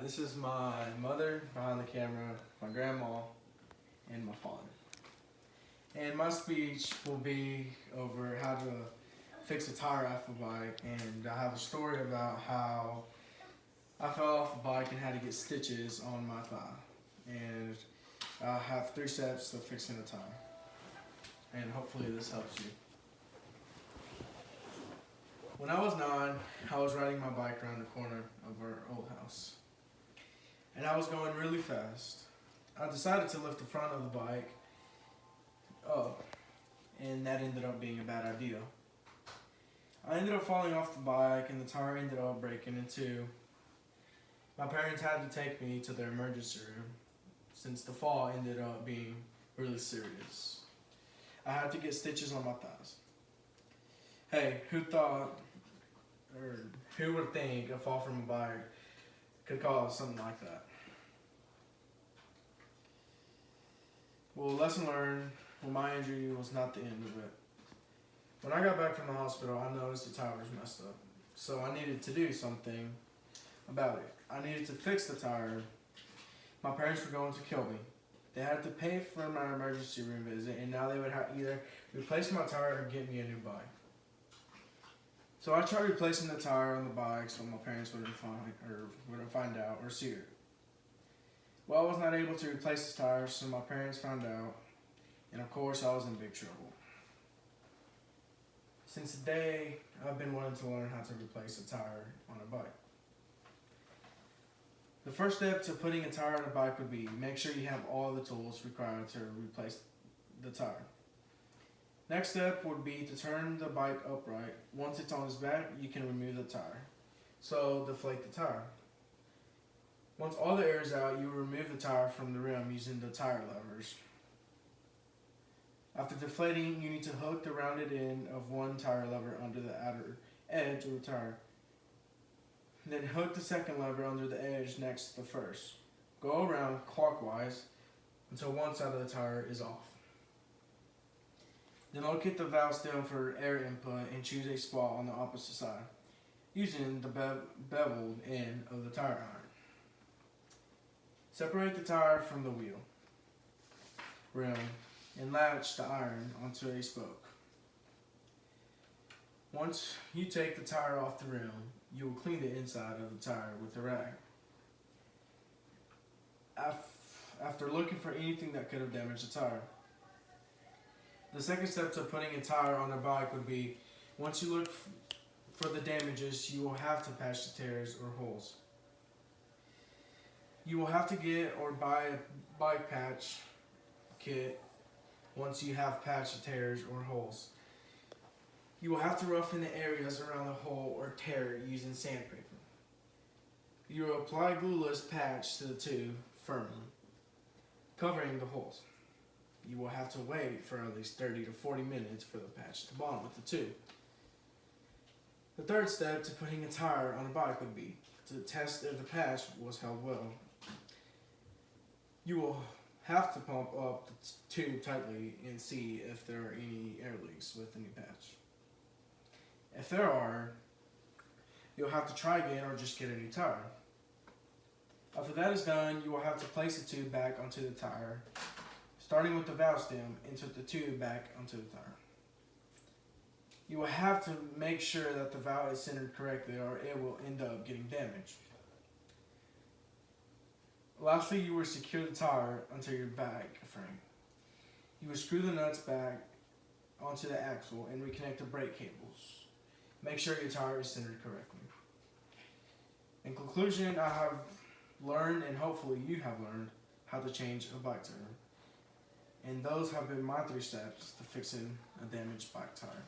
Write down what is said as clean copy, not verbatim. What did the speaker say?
This is my mother behind the camera, my grandma, and my father. And my speech will be over how to fix a tire off a bike, and I have a story about how I fell off a bike and had to get stitches on my thigh. And I have 3 steps to fixing a tire. And hopefully this helps you. When I was 9, I was riding my bike around the corner of our old house. And I was going really fast. I decided to lift the front of the bike up, and that ended up being a bad idea. I ended up falling off the bike and the tire ended up breaking in 2. My parents had to take me to their emergency room since the fall ended up being really serious. I had to get stitches on my thighs. Hey, who would think a fall from a bike could cause something like that? Well, lesson learned, my injury was not the end of it. When I got back from the hospital, I noticed the tire was messed up. So I needed to do something about it. I needed to fix the tire. My parents were going to kill me. They had to pay for my emergency room visit, and now they would have either replace my tire or get me a new bike. So I tried replacing the tire on the bike so my parents wouldn't find out or see it. Well, I was not able to replace the tire, so my parents found out, and of course I was in big trouble. Since the day, I've been wanting to learn how to replace a tire on a bike. The first step to putting a tire on a bike would be make sure you have all the tools required to replace the tire. Next step would be to turn the bike upright. Once it's on its back, you can remove the tire. So deflate the tire. Once all the air is out, you will remove the tire from the rim using the tire levers. After deflating, you need to hook the rounded end of one tire lever under the outer edge of the tire. Then hook the second lever under the edge next to the first. Go around clockwise until one side of the tire is off. Then locate the valve stem for air input and choose a spot on the opposite side, using the beveled end of the tire iron. Separate the tire from the wheel rim and latch the iron onto a spoke. Once you take the tire off the rim, you will clean the inside of the tire with a rag. After looking for anything that could have damaged the tire. The second step to putting a tire on a bike would be, once you look for the damages, you will have to patch the tears or holes. You will have to get or buy a bike patch kit once you have patched the tears or holes. You will have to roughen the areas around the hole or tear using sandpaper. You will apply glueless patch to the tube firmly, covering the holes. You will have to wait for at least 30 to 40 minutes for the patch to bond with the tube. The third step to putting a tire on a bike would be to test if the patch was held well. You will have to pump up the tube tightly and see if there are any air leaks with the new patch. If there are, you'll have to try again or just get a new tire. After that is done, you will have to place the tube back onto the tire, starting with the valve stem, insert the tube back onto the tire. You will have to make sure that the valve is centered correctly or it will end up getting damaged. Lastly, you will secure the tire onto your bike frame. You will screw the nuts back onto the axle and reconnect the brake cables. Make sure your tire is centered correctly. In conclusion, I have learned, and hopefully you have learned, how to change a bike tire. And those have been my 3 steps to fixing a damaged bike tire.